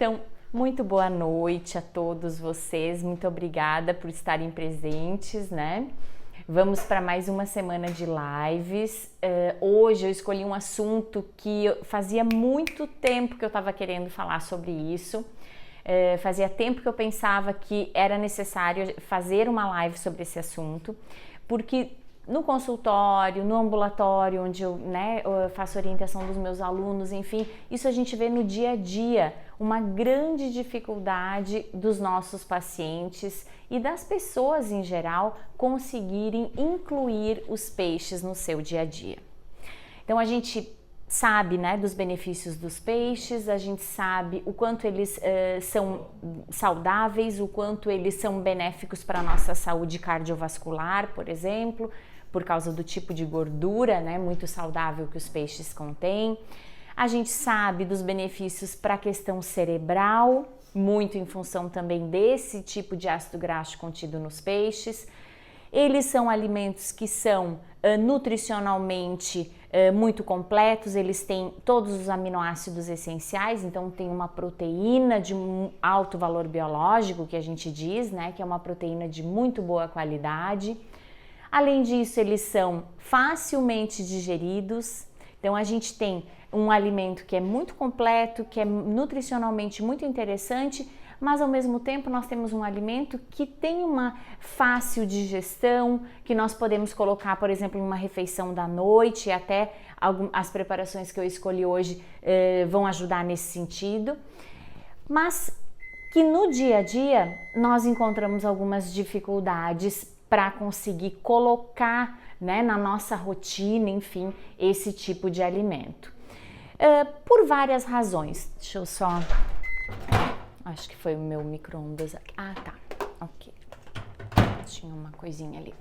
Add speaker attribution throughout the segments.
Speaker 1: Então, muito boa noite a todos vocês, muito obrigada por estarem presentes, né? Vamos para mais uma semana de lives. Hoje eu escolhi um assunto que fazia muito tempo que eu estava querendo falar sobre isso. Fazia tempo que eu pensava que era necessário fazer uma live sobre esse assunto, porque no consultório, no ambulatório, onde eu faço orientação dos meus alunos, enfim, isso a gente vê no dia a dia, uma grande dificuldade dos nossos pacientes e das pessoas em geral conseguirem incluir os peixes no seu dia a dia. Então a gente sabe, dos benefícios dos peixes, a gente sabe o quanto eles são saudáveis, o quanto eles são benéficos para a nossa saúde cardiovascular, por exemplo, por causa do tipo de gordura, muito saudável que os peixes contêm. A gente sabe dos benefícios para a questão cerebral, muito em função também desse tipo de ácido graxo contido nos peixes. Eles são alimentos que são nutricionalmente muito completos, eles têm todos os aminoácidos essenciais, então tem uma proteína de alto valor biológico, que a gente diz, que é uma proteína de muito boa qualidade. Além disso, eles são facilmente digeridos, então a gente tem um alimento que é muito completo, que é nutricionalmente muito interessante, mas ao mesmo tempo nós temos um alimento que tem uma fácil digestão, que nós podemos colocar, por exemplo, em uma refeição da noite, e até as preparações que eu escolhi hoje vão ajudar nesse sentido, mas que no dia a dia nós encontramos algumas dificuldades para conseguir colocar na nossa rotina, enfim, esse tipo de alimento. Por várias razões. Deixa eu só... Acho que foi o meu micro-ondas aqui. Ah, tá. Ok. Tinha uma coisinha ali.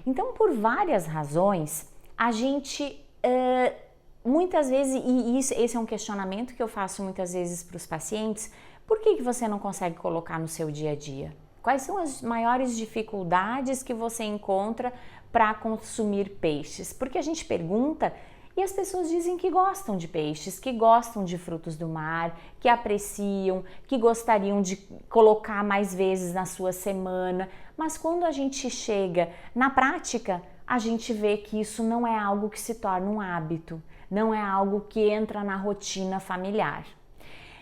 Speaker 1: Então, por várias razões, a gente muitas vezes, e esse é um questionamento que eu faço muitas vezes para os pacientes, por que você não consegue colocar no seu dia a dia? Quais são as maiores dificuldades que você encontra para consumir peixes? Porque a gente pergunta e as pessoas dizem que gostam de peixes, que gostam de frutos do mar, que apreciam, que gostariam de colocar mais vezes na sua semana. Mas quando a gente chega na prática, a gente vê que isso não é algo que se torna um hábito, não é algo que entra na rotina familiar.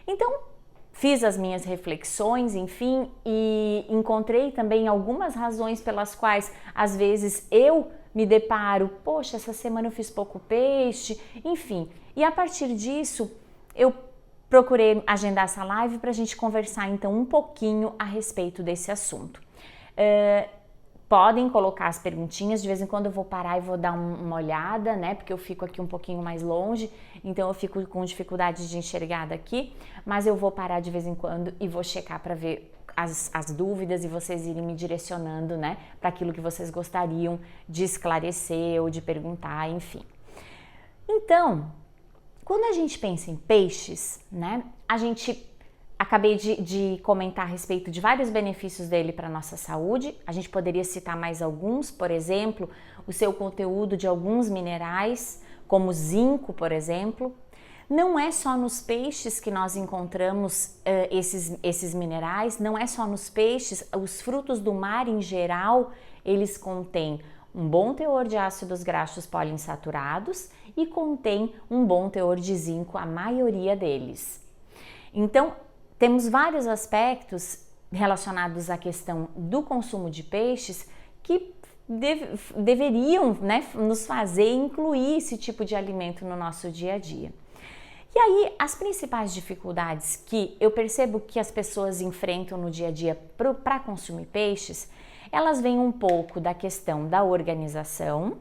Speaker 1: Então, fiz as minhas reflexões, enfim, e encontrei também algumas razões pelas quais, às vezes, eu me deparo, poxa, essa semana eu fiz pouco peixe, enfim. E a partir disso, eu procurei agendar essa live para a gente conversar, então, um pouquinho a respeito desse assunto. Podem colocar as perguntinhas, de vez em quando eu vou parar e vou dar uma olhada, porque eu fico aqui um pouquinho mais longe, então eu fico com dificuldade de enxergar daqui, mas eu vou parar de vez em quando e vou checar para ver as dúvidas e vocês irem me direcionando, para aquilo que vocês gostariam de esclarecer ou de perguntar, enfim. Então, quando a gente pensa em peixes, a gente... Acabei de comentar a respeito de vários benefícios dele para a nossa saúde. A gente poderia citar mais alguns, por exemplo, o seu conteúdo de alguns minerais, como zinco, por exemplo. Não é só nos peixes que nós encontramos esses minerais, não é só nos peixes, os frutos do mar em geral, eles contêm um bom teor de ácidos graxos poliinsaturados e contém um bom teor de zinco, a maioria deles. Então, temos vários aspectos relacionados à questão do consumo de peixes que deveriam nos fazer incluir esse tipo de alimento no nosso dia a dia. E aí, as principais dificuldades que eu percebo que as pessoas enfrentam no dia a dia para consumir peixes, elas vêm um pouco da questão da organização.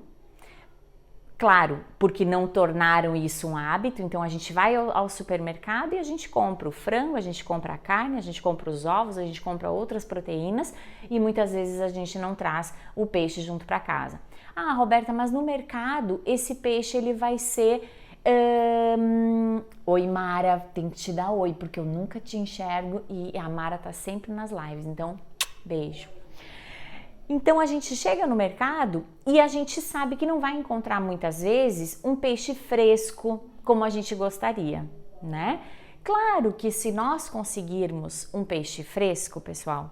Speaker 1: Claro, porque não tornaram isso um hábito, então a gente vai ao supermercado e a gente compra o frango, a gente compra a carne, a gente compra os ovos, a gente compra outras proteínas e muitas vezes a gente não traz o peixe junto para casa. Ah, Roberta, mas no mercado esse peixe ele vai ser... Oi, Mara, tem que te dar oi, porque eu nunca te enxergo e a Mara tá sempre nas lives, então beijo. Então a gente chega no mercado e a gente sabe que não vai encontrar muitas vezes um peixe fresco como a gente gostaria, Claro que se nós conseguirmos um peixe fresco, pessoal,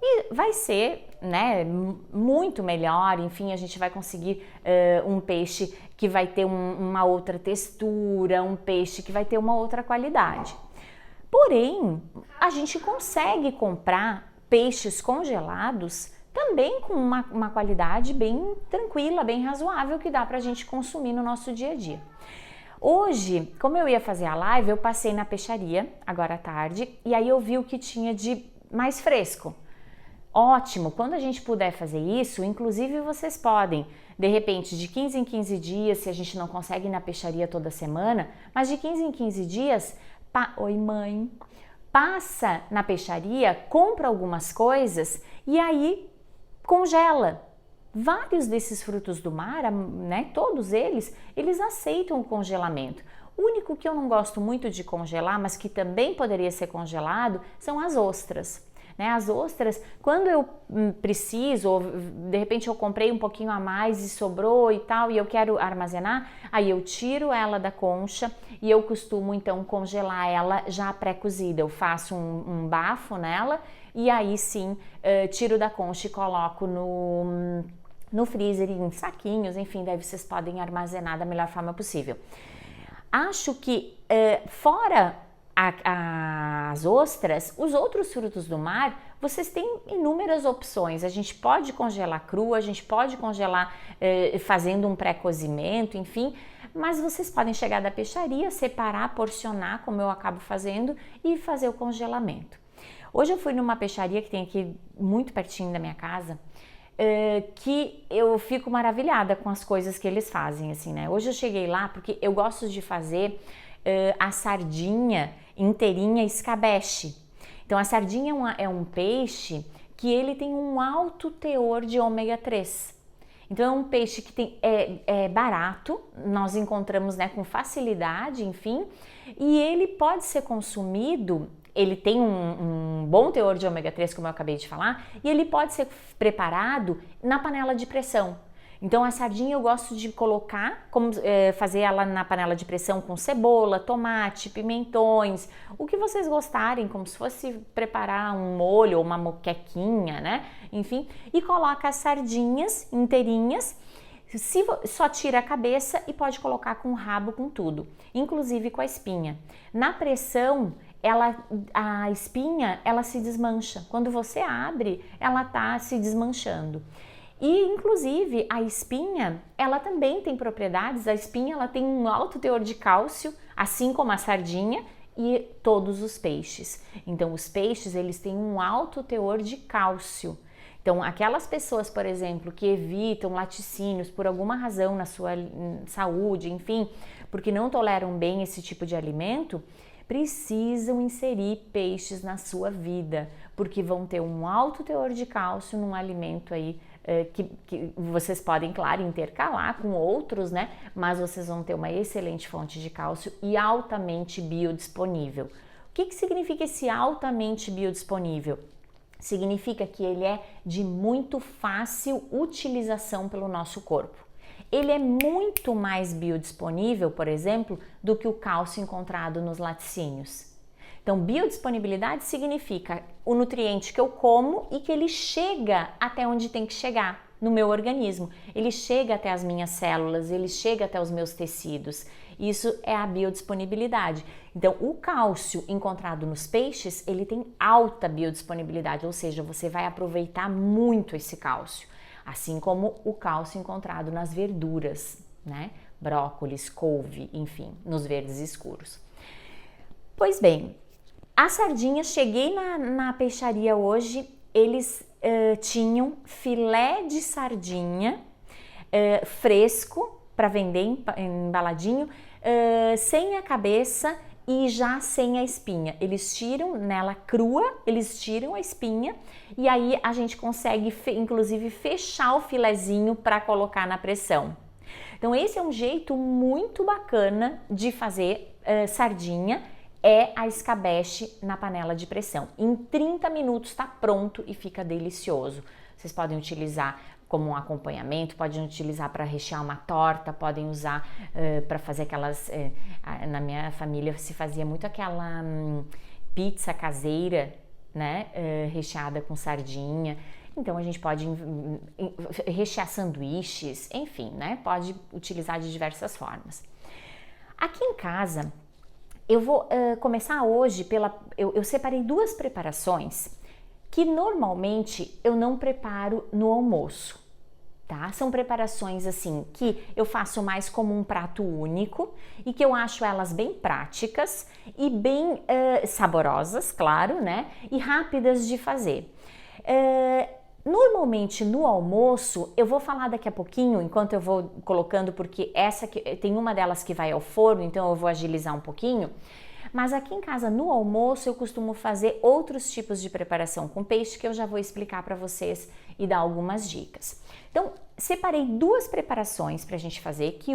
Speaker 1: e vai ser, né, muito melhor, enfim, a gente vai conseguir um peixe que vai ter uma outra textura, um peixe que vai ter uma outra qualidade. Porém, a gente consegue comprar peixes congelados também com uma qualidade bem tranquila, bem razoável, que dá pra gente consumir no nosso dia a dia. Hoje, como eu ia fazer a live, eu passei na peixaria, agora à tarde, e aí eu vi o que tinha de mais fresco. Ótimo, quando a gente puder fazer isso, inclusive vocês podem, de repente, de 15 em 15 dias, se a gente não consegue ir na peixaria toda semana, mas de 15 em 15 dias, oi mãe, passa na peixaria, compra algumas coisas e aí congela. Vários desses frutos do mar, né, todos eles aceitam o congelamento. O único que eu não gosto muito de congelar, mas que também poderia ser congelado, são as ostras. As ostras, quando eu preciso, ou de repente eu comprei um pouquinho a mais e sobrou e tal, e eu quero armazenar, aí eu tiro ela da concha e eu costumo então congelar ela já pré-cozida. Eu faço um bafo nela e aí sim tiro da concha e coloco no freezer, em saquinhos, enfim, daí vocês podem armazenar da melhor forma possível. Acho que fora as ostras, os outros frutos do mar, vocês têm inúmeras opções. A gente pode congelar cru, a gente pode congelar fazendo um pré-cozimento, enfim, mas vocês podem chegar da peixaria, separar, porcionar, como eu acabo fazendo, e fazer o congelamento. Hoje eu fui numa peixaria que tem aqui muito pertinho da minha casa, que eu fico maravilhada com as coisas que eles fazem, assim, né? Hoje eu cheguei lá porque eu gosto de fazer a sardinha inteirinha escabeche. Então a sardinha é um peixe que ele tem um alto teor de ômega 3. Então é um peixe que é barato, nós encontramos, né, com facilidade, enfim, e ele pode ser consumido. Ele tem um bom teor de ômega 3, como eu acabei de falar, e ele pode ser preparado na panela de pressão. Então a sardinha eu gosto de colocar, fazer ela na panela de pressão com cebola, tomate, pimentões, o que vocês gostarem, como se fosse preparar um molho ou uma moquequinha, né? Enfim, e coloca as sardinhas inteirinhas, só tira a cabeça e pode colocar com o rabo, com tudo, inclusive com a espinha. Na pressão, a espinha, ela se desmancha. Quando você abre, ela tá se desmanchando. E, inclusive, a espinha, ela também tem propriedades. A espinha, ela tem um alto teor de cálcio, assim como a sardinha e todos os peixes. Então, os peixes, eles têm um alto teor de cálcio. Então, aquelas pessoas, por exemplo, que evitam laticínios por alguma razão na sua saúde, enfim, porque não toleram bem esse tipo de alimento, precisam inserir peixes na sua vida, porque vão ter um alto teor de cálcio num alimento aí que vocês podem, claro, intercalar com outros, né? Mas vocês vão ter uma excelente fonte de cálcio e altamente biodisponível. O que significa esse altamente biodisponível? Significa que ele é de muito fácil utilização pelo nosso corpo. Ele é muito mais biodisponível, por exemplo, do que o cálcio encontrado nos laticínios. Então, biodisponibilidade significa o nutriente que eu como e que ele chega até onde tem que chegar no meu organismo. Ele chega até as minhas células, ele chega até os meus tecidos. Isso é a biodisponibilidade. Então, o cálcio encontrado nos peixes, ele tem alta biodisponibilidade, ou seja, você vai aproveitar muito esse cálcio. Assim como o cálcio encontrado nas verduras, né? Brócolis, couve, enfim, nos verdes escuros. Pois bem, a sardinha, cheguei na peixaria hoje, eles tinham filé de sardinha fresco para vender embaladinho, sem a cabeça e já sem a espinha. Eles tiram nela crua, eles tiram a espinha e aí a gente consegue inclusive fechar o filezinho para colocar na pressão. Então esse é um jeito muito bacana de fazer sardinha, é a escabeche na panela de pressão. Em 30 minutos está pronto e fica delicioso. Vocês podem utilizar como um acompanhamento, podem utilizar para rechear uma torta, podem usar para fazer aquelas... na minha família se fazia muito aquela pizza caseira, né, recheada com sardinha. Então a gente pode rechear sanduíches, enfim, né, pode utilizar de diversas formas. Aqui em casa, eu vou começar hoje eu separei duas preparações que normalmente eu não preparo no almoço, tá? São preparações assim que eu faço mais como um prato único e que eu acho elas bem práticas e bem saborosas, claro, né? E rápidas de fazer. Normalmente no almoço, eu vou falar daqui a pouquinho, enquanto eu vou colocando, porque tem uma delas que vai ao forno, então eu vou agilizar um pouquinho. Mas aqui em casa, no almoço, eu costumo fazer outros tipos de preparação com peixe que eu já vou explicar para vocês e dar algumas dicas. Então, separei duas preparações para a gente fazer, que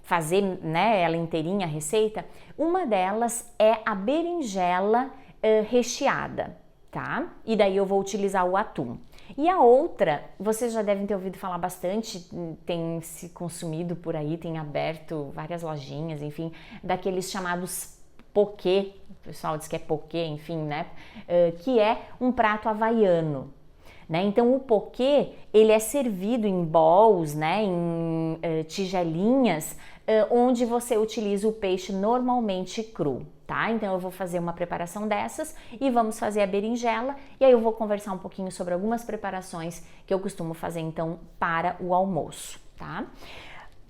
Speaker 1: fazer, né, ela inteirinha a receita, uma delas é a berinjela recheada, tá? E daí eu vou utilizar o atum. E a outra, vocês já devem ter ouvido falar bastante, tem se consumido por aí, tem aberto várias lojinhas, enfim, daqueles chamados poké, o pessoal diz que é poké, enfim, né, que é um prato havaiano, né, então o poké, ele é servido em bowls, né, em tigelinhas, onde você utiliza o peixe normalmente cru, tá, então eu vou fazer uma preparação dessas e vamos fazer a berinjela, e aí eu vou conversar um pouquinho sobre algumas preparações que eu costumo fazer, então, para o almoço, tá.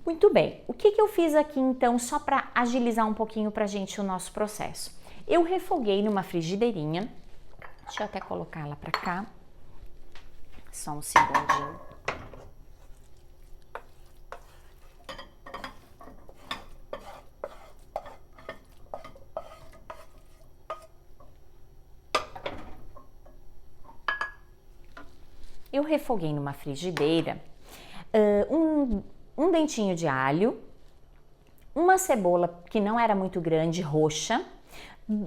Speaker 1: Muito bem, o que eu fiz aqui então, só para agilizar um pouquinho pra gente o nosso processo? Eu refoguei numa frigideirinha, deixa eu até colocar ela pra cá, só um segundinho. Eu refoguei numa frigideira um dentinho de alho, uma cebola que não era muito grande, roxa,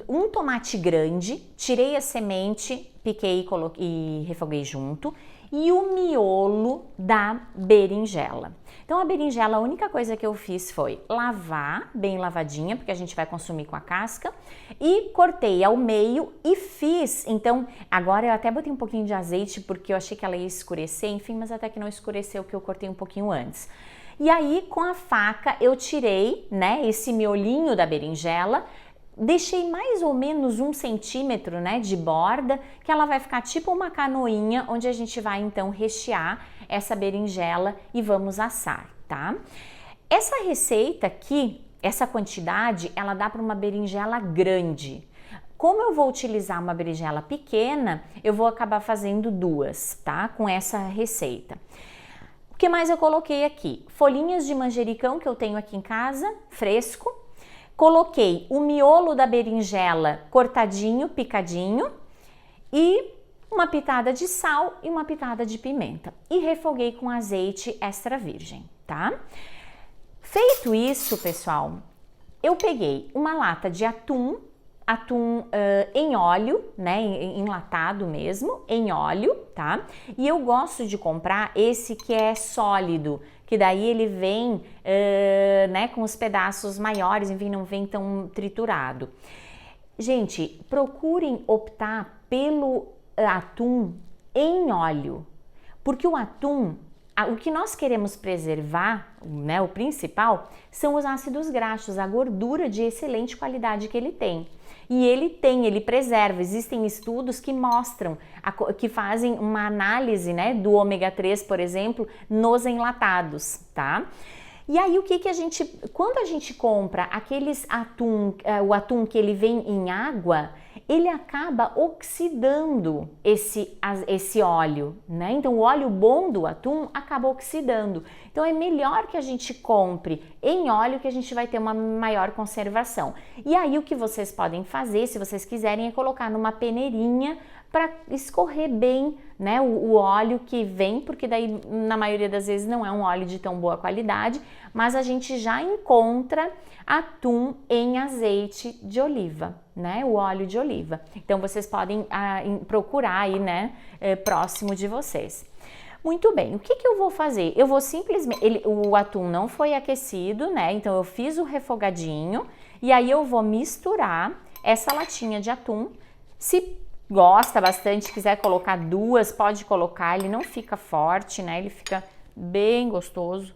Speaker 1: um tomate grande, tirei a semente, piquei e refoguei junto, e o miolo da berinjela. Então a berinjela, a única coisa que eu fiz foi lavar, bem lavadinha, porque a gente vai consumir com a casca, e cortei ao meio e fiz, então agora eu até botei um pouquinho de azeite, porque eu achei que ela ia escurecer, enfim, mas até que não escureceu, que eu cortei um pouquinho antes. E aí, com a faca, eu tirei, né, esse miolinho da berinjela, deixei mais ou menos 1 centímetro, né, de borda, que ela vai ficar tipo uma canoinha, onde a gente vai, então, rechear essa berinjela e vamos assar, tá? Essa receita aqui, essa quantidade, ela dá para uma berinjela grande. Como eu vou utilizar uma berinjela pequena, eu vou acabar fazendo duas, tá? Com essa receita. O que mais eu coloquei aqui? Folhinhas de manjericão que eu tenho aqui em casa, fresco. Coloquei o miolo da berinjela cortadinho, picadinho e uma pitada de sal e uma pitada de pimenta. E refoguei com azeite extra virgem, tá? Feito isso, pessoal, eu peguei uma lata de atum em óleo, né, enlatado mesmo, em óleo, tá? E eu gosto de comprar esse que é sólido, que daí ele vem, né, com os pedaços maiores, enfim, não vem tão triturado. Gente, procurem optar pelo atum em óleo, porque o atum, o que nós queremos preservar, né, o principal, são os ácidos graxos, a gordura de excelente qualidade que ele tem. E ele preserva. Existem estudos que mostram, que fazem uma análise, né, do ômega 3, por exemplo, nos enlatados, tá? E aí quando a gente compra aqueles o atum que ele vem em água, ele acaba oxidando esse óleo, né? Então o óleo bom do atum acaba oxidando. Então é melhor que a gente compre em óleo, que a gente vai ter uma maior conservação. E aí o que vocês podem fazer, se vocês quiserem, é colocar numa peneirinha para escorrer bem, né, o óleo que vem, porque daí na maioria das vezes não é um óleo de tão boa qualidade, mas a gente já encontra atum em azeite de oliva, né, o óleo de oliva. Então vocês podem procurar aí, né, próximo de vocês. Muito bem, o que que eu vou fazer? Eu vou simplesmente, o atum não foi aquecido, né? Então eu fiz o refogadinho e aí eu vou misturar essa latinha de atum. Se gosta bastante, quiser colocar 2, pode colocar, ele não fica forte, né? Ele fica bem gostoso.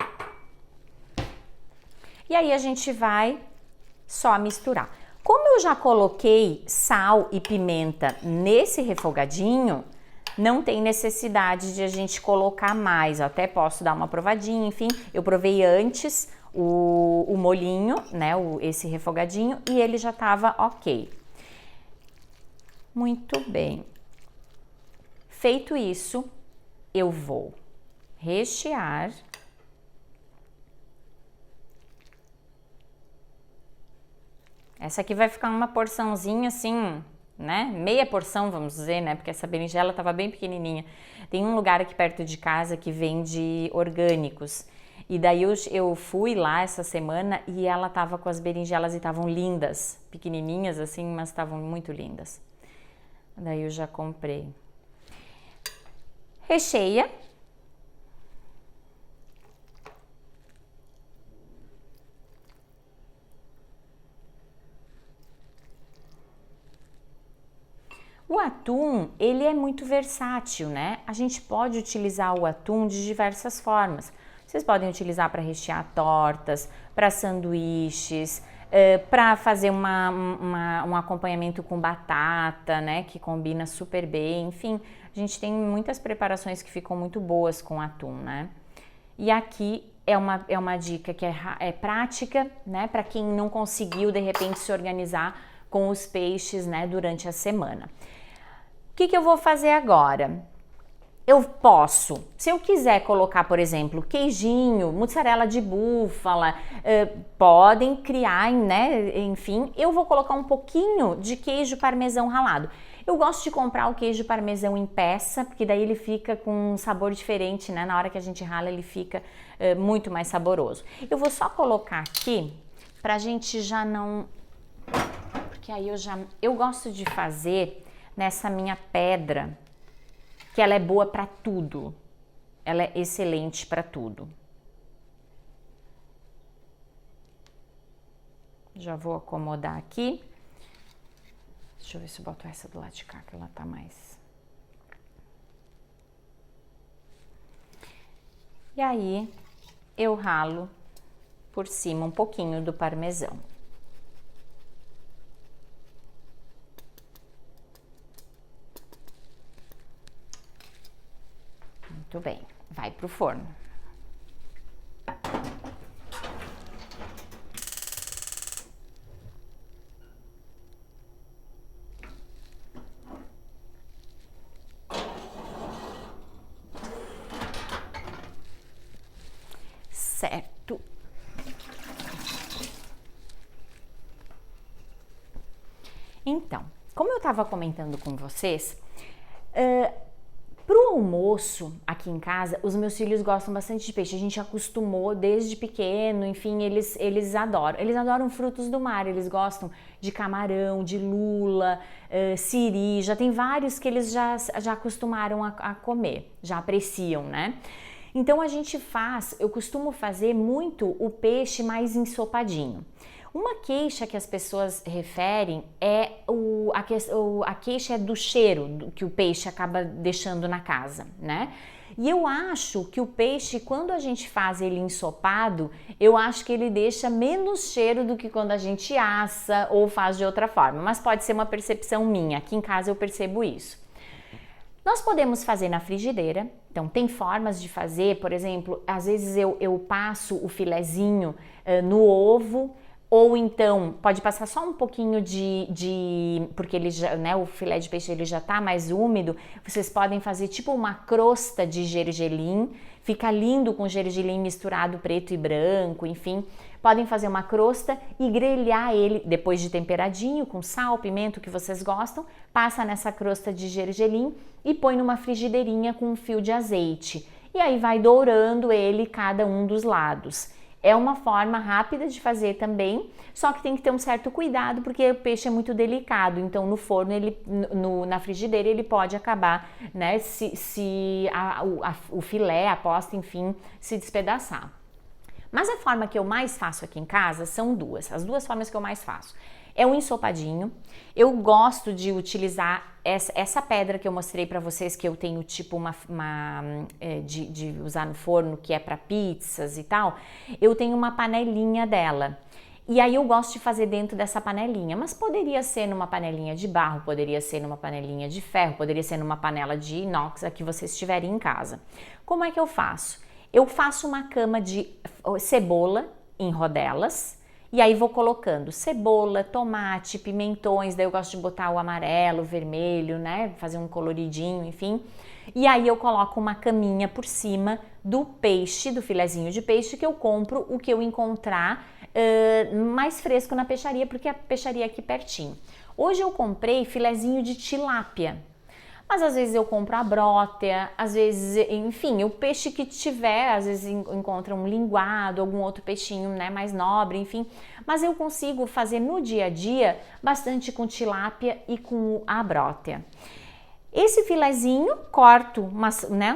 Speaker 1: E aí a gente vai só misturar. Como eu já coloquei sal e pimenta nesse refogadinho, não tem necessidade de a gente colocar mais. Eu até posso dar uma provadinha, enfim. Eu provei antes o molhinho, né? Esse refogadinho, e ele já estava ok. Muito bem. Feito isso, eu vou rechear. Essa aqui vai ficar uma porçãozinha assim, né? Meia porção, vamos dizer, né? Porque essa berinjela tava bem pequenininha. Tem um lugar aqui perto de casa que vende orgânicos. E daí eu fui lá essa semana e ela tava com as berinjelas e estavam lindas. Pequenininhas assim, mas estavam muito lindas. Daí eu já comprei. Recheia. O atum, ele é muito versátil, né? A gente pode utilizar o atum de diversas formas. Vocês podem utilizar para rechear tortas, para sanduíches, para fazer um acompanhamento com batata, né? Que combina super bem. Enfim, a gente tem muitas preparações que ficam muito boas com atum, né? E aqui é uma dica que é prática, né? Para quem não conseguiu, de repente, se organizar com os peixes, né? Durante a semana. O que eu vou fazer agora? Eu posso, se eu quiser colocar, por exemplo, queijinho, mussarela de búfala, podem criar, né? Enfim, eu vou colocar um pouquinho de queijo parmesão ralado. Eu gosto de comprar o queijo parmesão em peça, porque daí ele fica com um sabor diferente, né? Na hora que a gente rala, ele fica muito mais saboroso. Eu vou só colocar aqui, pra gente já não... Porque aí eu gosto de fazer nessa minha pedra, que ela é boa para tudo. Ela é excelente para tudo. Já vou acomodar aqui. Deixa eu ver se eu boto essa do lado de cá, que ela tá mais... E aí, eu ralo por cima um pouquinho do parmesão. Muito bem, vai pro forno. Certo. Então, como eu estava comentando com vocês, pro almoço aqui em casa, os meus filhos gostam bastante de peixe. A gente acostumou desde pequeno, enfim, eles adoram. Eles adoram frutos do mar, eles gostam de camarão, de lula, siri. Já tem vários que eles já acostumaram a comer, já apreciam, né? Então eu costumo fazer muito o peixe mais ensopadinho. Uma queixa que as pessoas referem é a queixa é do cheiro que o peixe acaba deixando na casa, né? E eu acho que o peixe, quando a gente faz ele ensopado, eu acho que ele deixa menos cheiro do que quando a gente assa ou faz de outra forma. Mas pode ser uma percepção minha, aqui em casa eu percebo isso. Nós podemos fazer na frigideira, então tem formas de fazer, por exemplo, às vezes eu passo o filezinho no ovo, ou então pode passar só um pouquinho porque ele já, né, o filé de peixe ele já tá mais úmido. Vocês podem fazer tipo uma crosta de gergelim, fica lindo com gergelim misturado preto e branco, enfim. Podem fazer uma crosta e grelhar ele depois de temperadinho com sal, pimenta, o que vocês gostam. Passa nessa crosta de gergelim e põe numa frigideirinha com um fio de azeite. E aí vai dourando ele cada um dos lados. É uma forma rápida de fazer também, só que tem que ter um certo cuidado porque o peixe é muito delicado, então no forno, na frigideira, ele pode acabar, né, se o filé, a posta, enfim, se despedaçar. Mas a forma que eu mais faço aqui em casa são duas, as duas formas que eu mais faço. É o ensopadinho. Eu gosto de utilizar essa pedra que eu mostrei para vocês, que eu tenho tipo de usar no forno, que é para pizzas e tal. Eu tenho uma panelinha dela. E aí eu gosto de fazer dentro dessa panelinha, mas poderia ser numa panelinha de barro, poderia ser numa panelinha de ferro, poderia ser numa panela de inox, a que vocês tiverem em casa. Como é que eu faço? Eu faço uma cama de cebola em rodelas, e aí vou colocando cebola, tomate, pimentões, daí eu gosto de botar o amarelo, o vermelho, né, fazer um coloridinho, enfim. E aí eu coloco uma caminha por cima do peixe, do filezinho de peixe, que eu compro o que eu encontrar mais fresco na peixaria, porque a peixaria é aqui pertinho. Hoje eu comprei filezinho de tilápia. Mas às vezes eu compro a brótea, às vezes, enfim, o peixe que tiver, às vezes encontra um linguado, algum outro peixinho, né, mais nobre, enfim. Mas eu consigo fazer no dia a dia bastante com tilápia e com a brótea. Esse filezinho, corto, mas, né,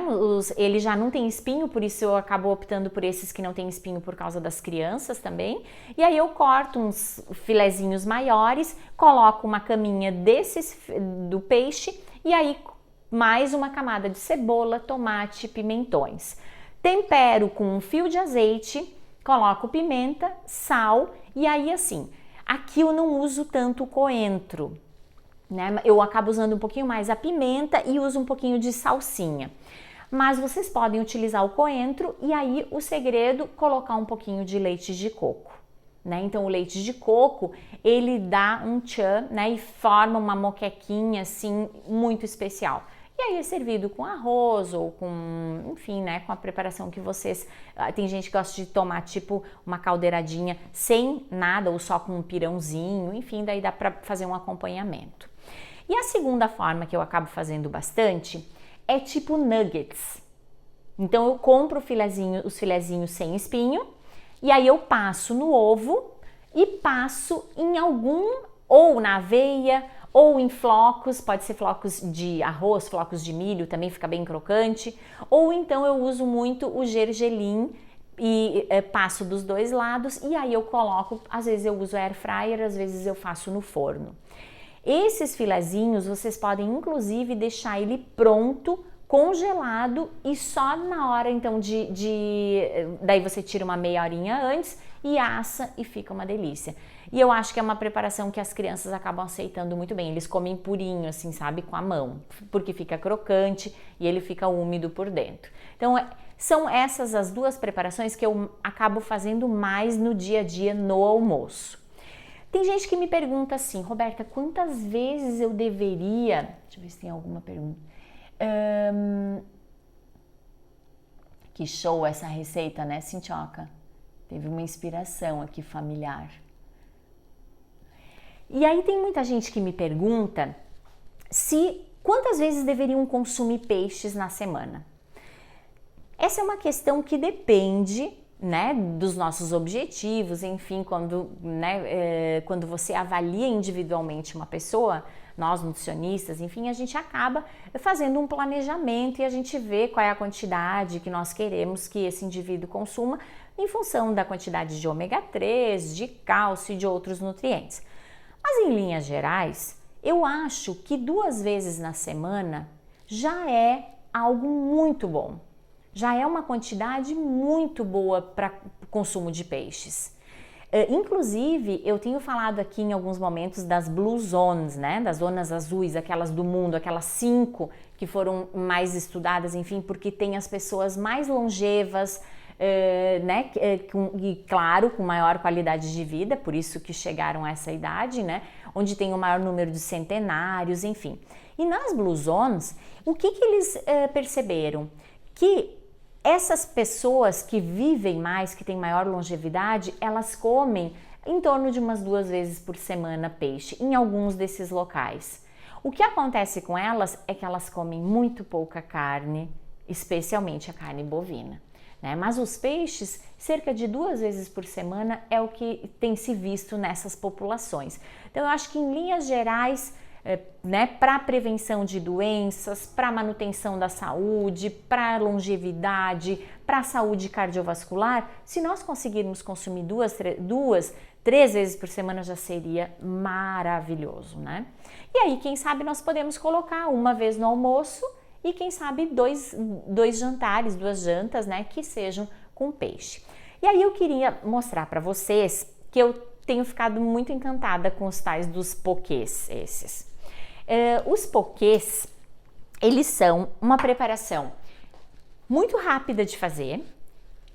Speaker 1: ele já não tem espinho, por isso eu acabo optando por esses que não tem espinho por causa das crianças também. E aí eu corto uns filezinhos maiores, coloco uma caminha do peixe e aí mais uma camada de cebola, tomate, pimentões. Tempero com um fio de azeite, coloco pimenta, sal e aí assim, aqui eu não uso tanto coentro, né? Eu acabo usando um pouquinho mais a pimenta e uso um pouquinho de salsinha. Mas vocês podem utilizar o coentro e aí o segredo, colocar um pouquinho de leite de coco. Né? Então o leite de coco, ele dá um tchan, né? E forma uma moquequinha assim muito especial. E aí é servido com arroz ou com, enfim, né, com a preparação que vocês... Tem gente que gosta de tomar tipo uma caldeiradinha sem nada ou só com um pirãozinho, enfim, daí dá para fazer um acompanhamento. E a segunda forma que eu acabo fazendo bastante é tipo nuggets. Então eu compro os filezinhos sem espinho, e aí eu passo no ovo e passo em ou na aveia, ou em flocos, pode ser flocos de arroz, flocos de milho, também fica bem crocante. Ou então eu uso muito o gergelim e passo dos dois lados e aí eu coloco, às vezes eu uso air fryer, às vezes eu faço no forno. Esses filezinhos vocês podem inclusive deixar ele pronto, congelado e só na hora então daí você tira uma meia horinha antes e assa e fica uma delícia. E eu acho que é uma preparação que as crianças acabam aceitando muito bem. Eles comem purinho assim, sabe, com a mão, porque fica crocante e ele fica úmido por dentro. Então são essas as duas preparações que eu acabo fazendo mais no dia a dia no almoço. Tem gente que me pergunta assim, Roberta, quantas vezes eu deveria... Deixa eu ver se tem alguma pergunta. Que show essa receita, né, Cintioca? Teve uma inspiração aqui familiar. E aí tem muita gente que me pergunta quantas vezes deveriam consumir peixes na semana. Essa é uma questão que depende, né, dos nossos objetivos, enfim, quando você avalia individualmente uma pessoa, nós nutricionistas, enfim, a gente acaba fazendo um planejamento e a gente vê qual é a quantidade que nós queremos que esse indivíduo consuma em função da quantidade de ômega 3, de cálcio e de outros nutrientes. Mas em linhas gerais, eu acho que 2 vezes na semana já é algo muito bom. Já é uma quantidade muito boa para consumo de peixes. Inclusive, eu tenho falado aqui em alguns momentos das Blue Zones, né? Das zonas azuis, aquelas do mundo, aquelas 5 que foram mais estudadas, enfim, porque tem as pessoas mais longevas, né? E claro, com maior qualidade de vida, por isso que chegaram a essa idade, né? Onde tem o maior número de centenários, enfim. E nas Blue Zones, o que eles perceberam? Que essas pessoas que vivem mais, que têm maior longevidade, elas comem em torno de umas 2 vezes por semana peixe, em alguns desses locais. O que acontece com elas é que elas comem muito pouca carne, especialmente a carne bovina. né? Mas os peixes, cerca de 2 vezes por semana é o que tem se visto nessas populações. Então eu acho que em linhas gerais, né, para prevenção de doenças, para manutenção da saúde, para longevidade, para saúde cardiovascular, se nós conseguirmos consumir 3 vezes por semana já seria maravilhoso, né? E aí, quem sabe nós podemos colocar uma vez no almoço e quem sabe dois jantares, 2 jantas, né, que sejam com peixe. E aí eu queria mostrar para vocês que eu tenho ficado muito encantada com os tais dos pokés esses. Os pokés, eles são uma preparação muito rápida de fazer,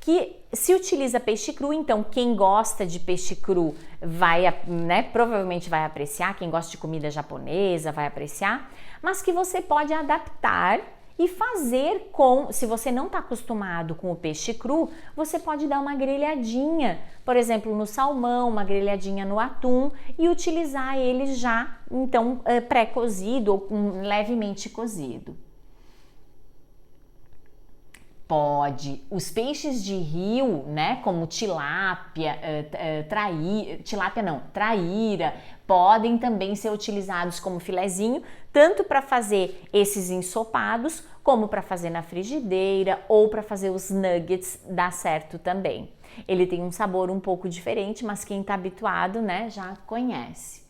Speaker 1: que se utiliza peixe cru, então quem gosta de peixe cru vai, né, provavelmente vai apreciar, quem gosta de comida japonesa vai apreciar, mas que você pode adaptar e fazer com, se você não está acostumado com o peixe cru, você pode dar uma grelhadinha, por exemplo, no salmão, uma grelhadinha no atum e utilizar ele já, então, pré-cozido ou levemente cozido. Pode. Os peixes de rio, né, como tilápia, traíra, podem também ser utilizados como filezinho, tanto para fazer esses ensopados, como para fazer na frigideira ou para fazer os nuggets, dá certo também. Ele tem um sabor um pouco diferente, mas quem está habituado, né, já conhece.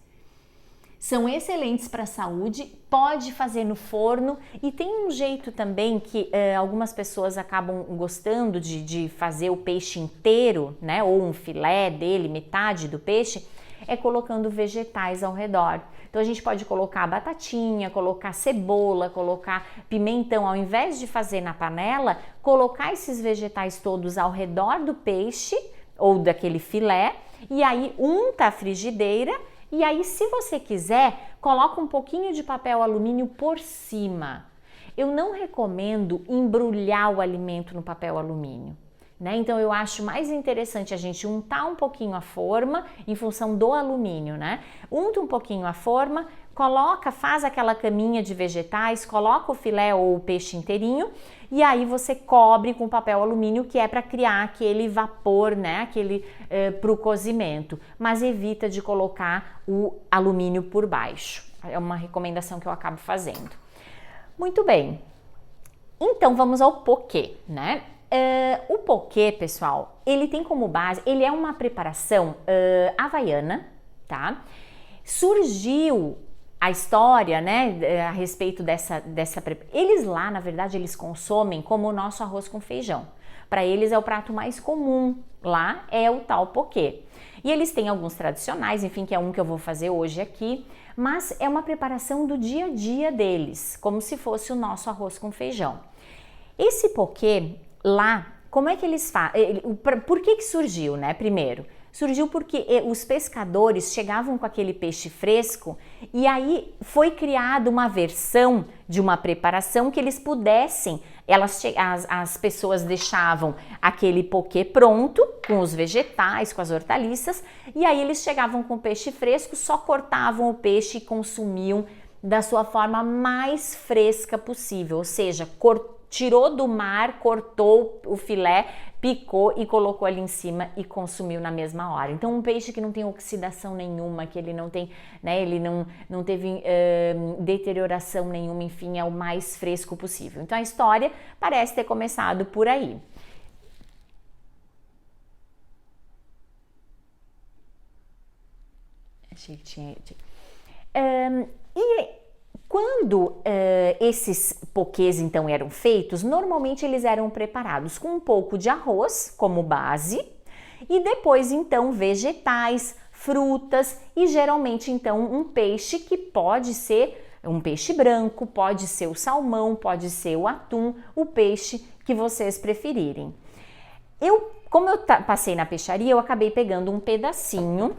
Speaker 1: São excelentes para a saúde, pode fazer no forno e tem um jeito também que algumas pessoas acabam gostando de fazer o peixe inteiro, né, ou um filé dele, metade do peixe, é colocando vegetais ao redor. Então a gente pode colocar batatinha, colocar cebola, colocar pimentão, ao invés de fazer na panela, colocar esses vegetais todos ao redor do peixe ou daquele filé e aí unta a frigideira. E aí, se você quiser, coloca um pouquinho de papel alumínio por cima. Eu não recomendo embrulhar o alimento no papel alumínio, né? Então, eu acho mais interessante a gente untar um pouquinho a forma em função do alumínio, né? Unta um pouquinho a forma, coloca, faz aquela caminha de vegetais, coloca o filé ou o peixe inteirinho e aí você cobre com papel alumínio, que é para criar aquele vapor, né, aquele pro cozimento, mas evita de colocar o alumínio por baixo. É uma recomendação que eu acabo fazendo. Muito bem. Então vamos ao poké, né? O poké, pessoal, ele tem como base, ele é uma preparação havaiana, tá? Surgiu a história, né, a respeito dessa eles lá, na verdade, eles consomem como o nosso arroz com feijão. Para eles é o prato mais comum lá, é o tal poké. E eles têm alguns tradicionais, enfim, que é um que eu vou fazer hoje aqui, mas é uma preparação do dia a dia deles, como se fosse o nosso arroz com feijão. Esse poké lá, como é que eles fazem? Por que surgiu, né? Primeiro, surgiu porque os pescadores chegavam com aquele peixe fresco e aí foi criada uma versão de uma preparação que eles pudessem, as pessoas deixavam aquele poké pronto, com os vegetais, com as hortaliças, e aí eles chegavam com o peixe fresco, só cortavam o peixe e consumiam da sua forma mais fresca possível, ou seja, tirou do mar, cortou o filé, picou e colocou ali em cima e consumiu na mesma hora. Então um peixe que não tem oxidação nenhuma, que ele não tem, né, ele não teve deterioração nenhuma, enfim, é o mais fresco possível. Então a história parece ter começado por aí. Achei que tinha... Quando esses pokés então eram feitos, normalmente eles eram preparados com um pouco de arroz como base e depois então vegetais, frutas e geralmente então um peixe que pode ser um peixe branco, pode ser o salmão, pode ser o atum, o peixe que vocês preferirem. Como eu passei na peixaria, eu acabei pegando um pedacinho.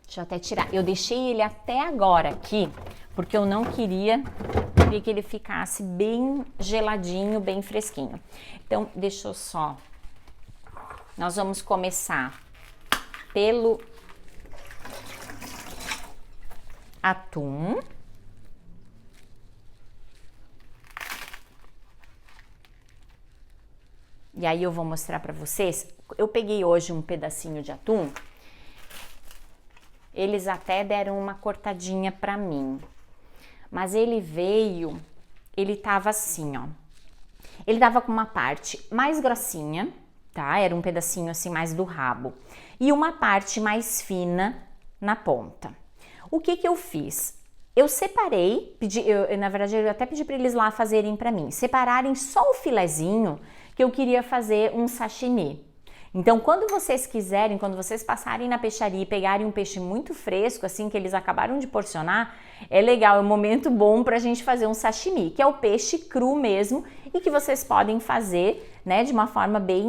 Speaker 1: Deixa eu até tirar. Eu deixei ele até agora aqui, porque eu não queria que ele ficasse bem geladinho, bem fresquinho. Então, deixa eu só... Nós vamos começar pelo atum. E aí eu vou mostrar para vocês. Eu peguei hoje um pedacinho de atum. Eles até deram uma cortadinha para mim. Mas ele tava assim, ó. Ele tava com uma parte mais grossinha, tá? Era um pedacinho assim mais do rabo. E uma parte mais fina na ponta. O que eu fiz? Eu separei, na verdade eu até pedi para eles lá fazerem para mim, separarem só o filezinho que eu queria fazer um sashimi. Então, quando vocês quiserem, quando vocês passarem na peixaria e pegarem um peixe muito fresco, assim, que eles acabaram de porcionar, é legal, é um momento bom pra gente fazer um sashimi, que é o peixe cru mesmo e que vocês podem fazer, né, de uma forma bem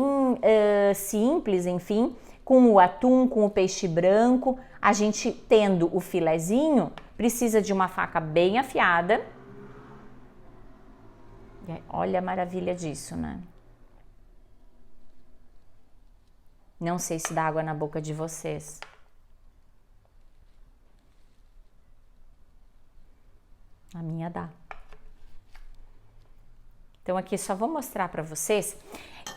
Speaker 1: simples, enfim, com o atum, com o peixe branco. A gente tendo o filezinho, precisa de uma faca bem afiada. Olha a maravilha disso, né? Não sei se dá água na boca de vocês. A minha dá. Então aqui só vou mostrar para vocês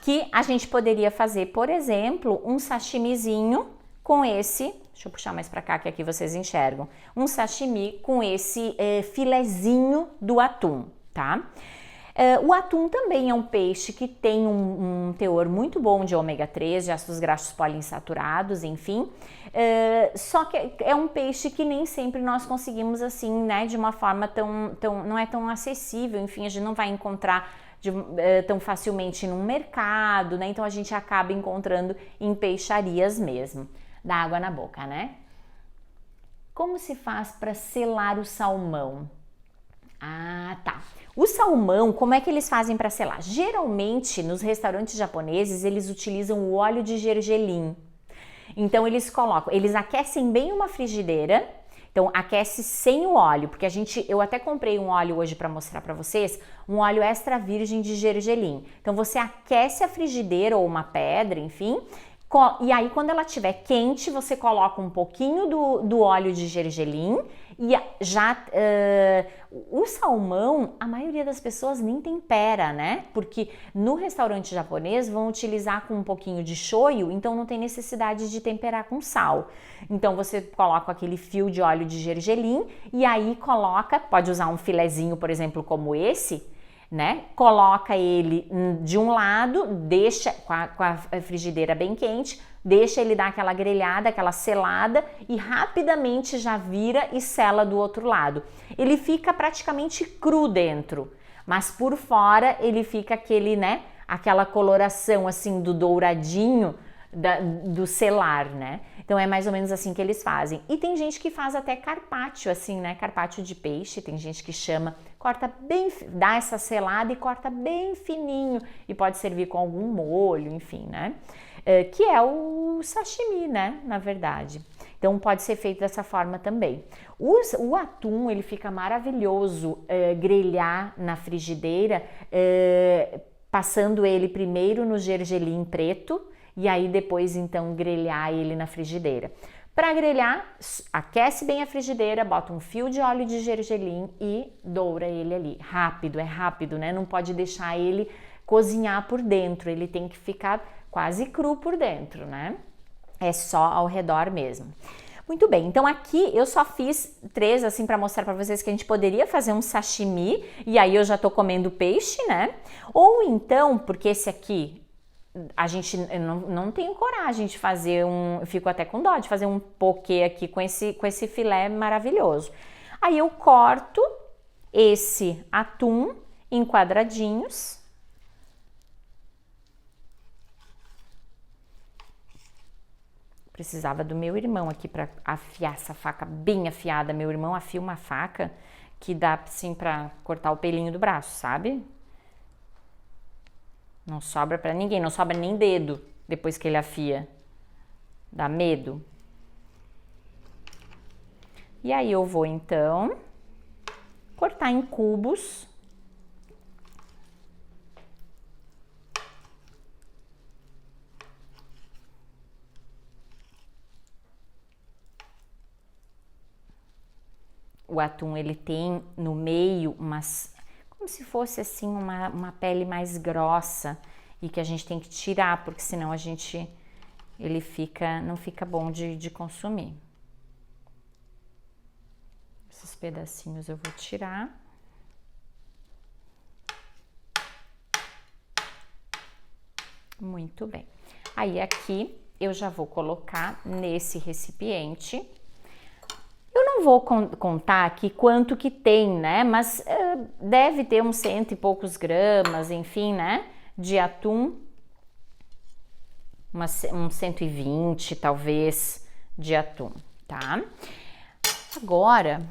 Speaker 1: que a gente poderia fazer, por exemplo, um sashimizinho com esse, deixa eu puxar mais para cá que aqui vocês enxergam, um sashimi com esse filezinho do atum, tá? O atum também é um peixe que tem um teor muito bom de ômega 3, de ácidos graxos poliinsaturados, enfim. Só que é um peixe que nem sempre nós conseguimos assim, né, de uma forma não é tão acessível, enfim, a gente não vai encontrar tão facilmente num mercado, né? Então a gente acaba encontrando em peixarias mesmo. Dá água na boca, né? Como se faz para selar o salmão? Ah, tá. O salmão, como é que eles fazem para selar? Geralmente, nos restaurantes japoneses, eles utilizam o óleo de gergelim. Então, eles aquecem bem uma frigideira. Então, aquece sem o óleo, porque eu até comprei um óleo hoje para mostrar para vocês, um óleo extra virgem de gergelim. Então, você aquece a frigideira ou uma pedra, enfim, e aí quando ela estiver quente, você coloca um pouquinho do óleo de gergelim e o salmão, a maioria das pessoas nem tempera, né? Porque no restaurante japonês vão utilizar com um pouquinho de shoyu, então não tem necessidade de temperar com sal. Então você coloca aquele fio de óleo de gergelim e aí pode usar um filezinho, por exemplo, como esse, né? Coloca ele de um lado, deixa com a frigideira bem quente, deixa ele dar aquela grelhada, aquela selada e rapidamente já vira e sela do outro lado. Ele fica praticamente cru dentro, mas por fora ele fica aquele, né? Aquela coloração assim do douradinho do selar, né? Então é mais ou menos assim que eles fazem. E tem gente que faz até carpaccio, assim, né? Carpaccio de peixe, tem gente que corta bem, dá essa selada e corta bem fininho e pode servir com algum molho, enfim, né? Que é o sashimi, né? Na verdade. Então pode ser feito dessa forma também. O atum, ele fica maravilhoso grelhar na frigideira, passando ele primeiro no gergelim preto, e aí depois então grelhar ele na frigideira. Para grelhar, aquece bem a frigideira, bota um fio de óleo de gergelim e doura ele ali. Rápido, é rápido, né? Não pode deixar ele cozinhar por dentro, ele tem que ficar quase cru por dentro, né? É só ao redor mesmo. Muito bem, então aqui eu só fiz 3 assim para mostrar para vocês que a gente poderia fazer um sashimi e aí eu já tô comendo peixe, né? Ou então, porque esse aqui a gente não tem coragem de fazer eu fico até com dó de fazer um poke aqui com esse filé maravilhoso. Aí eu corto esse atum em quadradinhos. Precisava do meu irmão aqui para afiar essa faca bem afiada. Meu irmão afia uma faca que dá assim para cortar o pelinho do braço, sabe? Não sobra para ninguém, não sobra nem dedo depois que ele afia. Dá medo. E aí eu vou então cortar em cubos. O atum, ele tem no meio como se fosse assim uma pele mais grossa, e que a gente tem que tirar, porque senão ele não fica bom de consumir. Esses pedacinhos eu vou tirar. Muito bem. Aí aqui eu já vou colocar nesse recipiente. Eu não vou contar aqui quanto que tem, né? Mas deve ter uns 100 e poucos gramas, enfim, né? De atum. Uns 120, talvez, de atum, tá? Agora,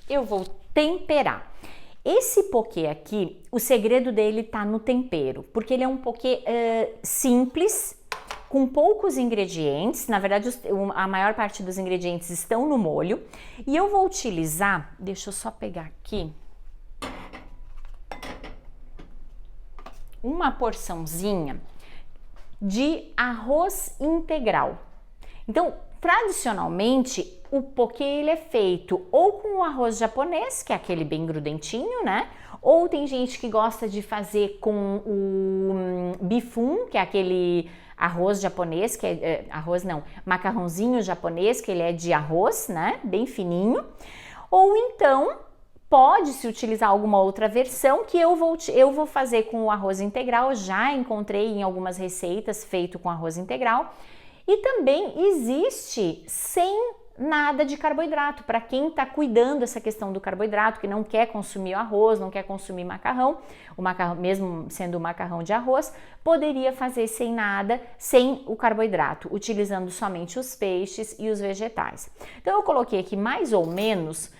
Speaker 1: eu vou temperar. Esse poké aqui, o segredo dele tá no tempero, porque ele é um poké simples, com poucos ingredientes. Na verdade, a maior parte dos ingredientes estão no molho. E eu vou utilizar, deixa eu só pegar aqui, uma porçãozinha de arroz integral. Então, tradicionalmente, o poké ele é feito ou com o arroz japonês, que é aquele bem grudentinho, né? Ou tem gente que gosta de fazer com o bifum, que é aquele arroz japonês, que macarrãozinho japonês, que ele é de arroz, né? Bem fininho. Ou então, pode-se utilizar alguma outra versão que eu vou fazer com o arroz integral. Já encontrei em algumas receitas feito com arroz integral. E também existe sem nada de carboidrato, para quem está cuidando dessa questão do carboidrato, que não quer consumir o arroz, não quer consumir macarrão, o macarrão, mesmo sendo o macarrão de arroz, poderia fazer sem nada, sem o carboidrato, utilizando somente os peixes e os vegetais. Então eu coloquei aqui mais ou menos,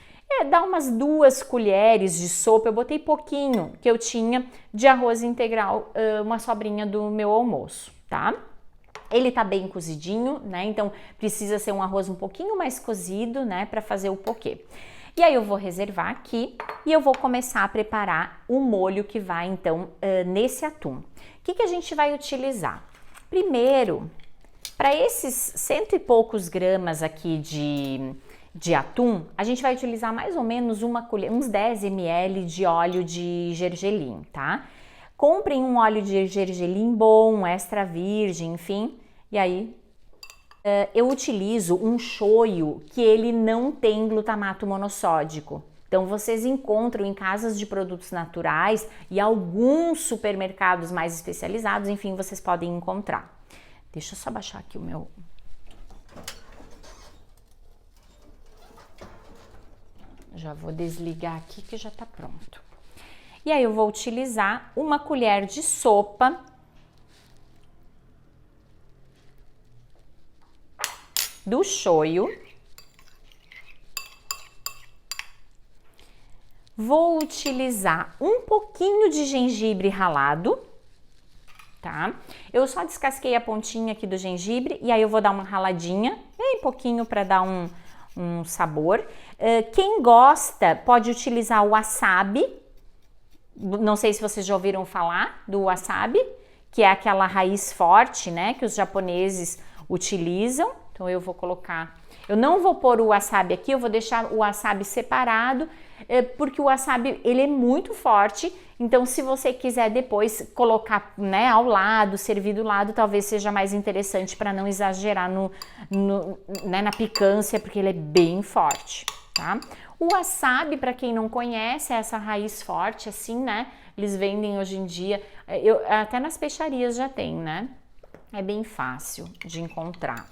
Speaker 1: dá umas 2 colheres de sopa, eu botei pouquinho que eu tinha de arroz integral, uma sobrinha do meu almoço, tá? Ele tá bem cozidinho, né? Então precisa ser um arroz um pouquinho mais cozido, né? Para fazer o poké. E aí eu vou reservar aqui e eu vou começar a preparar o molho que vai então nesse atum. O que a gente vai utilizar? Primeiro, para esses 100 e poucos gramas aqui de atum, a gente vai utilizar mais ou menos uma colher, uns 10 ml de óleo de gergelim, tá? Comprem um óleo de gergelim bom, extra virgem, enfim. E aí, eu utilizo um shoyu que ele não tem glutamato monossódico. Então, vocês encontram em casas de produtos naturais e alguns supermercados mais especializados, enfim, vocês podem encontrar. Deixa eu só baixar aqui o meu... Já vou desligar aqui que já tá pronto. E aí eu vou utilizar uma colher de sopa do shoyu. Vou utilizar um pouquinho de gengibre ralado, tá? Eu só descasquei a pontinha aqui do gengibre e aí eu vou dar uma raladinha, bem pouquinho para dar um sabor. Quem gosta pode utilizar o wasabi. Não sei se vocês já ouviram falar do wasabi, que é aquela raiz forte, né, que os japoneses utilizam. Então eu vou colocar, eu não vou pôr o wasabi aqui, eu vou deixar o wasabi separado, porque o wasabi ele é muito forte. Então se você quiser depois colocar, né, ao lado, servir do lado, talvez seja mais interessante para não exagerar né, na picância, porque ele é bem forte, tá? O wasabi, para quem não conhece, é essa raiz forte assim, né? Eles vendem hoje em dia, até nas peixarias já tem, né? É bem fácil de encontrar.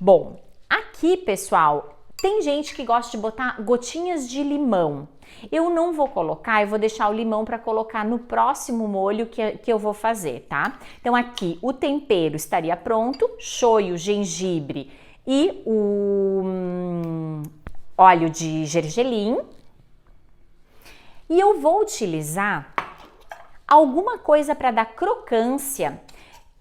Speaker 1: Bom, aqui, pessoal, tem gente que gosta de botar gotinhas de limão. Eu não vou colocar, eu vou deixar o limão para colocar no próximo molho que eu vou fazer, tá? Então aqui o tempero estaria pronto, shoyu, gengibre e o óleo de gergelim. E eu vou utilizar alguma coisa para dar crocância,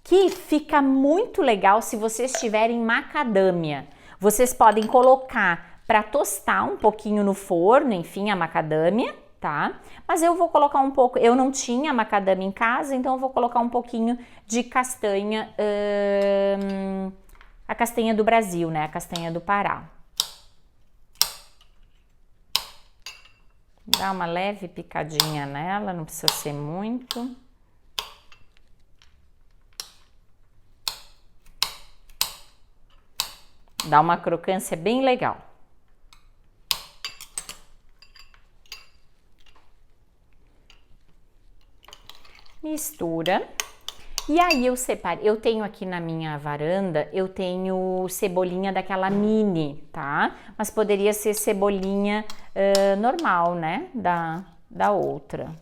Speaker 1: que fica muito legal se vocês tiverem macadâmia. Vocês podem colocar para tostar um pouquinho no forno, enfim, a macadâmia, tá? Mas eu vou colocar um pouco, eu não tinha macadâmia em casa, então eu vou colocar um pouquinho de castanha, a castanha do Brasil, né? A castanha do Pará. Dá uma leve picadinha nela, não precisa ser muito. Dá uma crocância bem legal. Mistura. E aí eu separo, eu tenho aqui na minha varanda, eu tenho cebolinha daquela mini, tá? Mas poderia ser cebolinha normal, né? Da outra.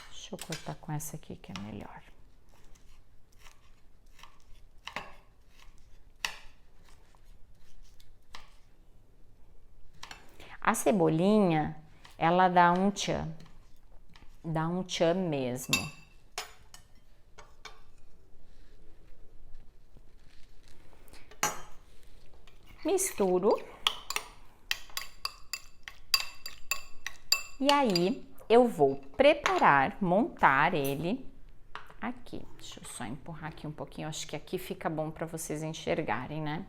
Speaker 1: Deixa eu cortar com essa aqui que é melhor. A cebolinha, ela dá um tchan. Dá um tchan mesmo. Misturo. E aí, eu vou preparar, montar ele aqui. Deixa eu só empurrar aqui um pouquinho, acho que aqui fica bom para vocês enxergarem, né?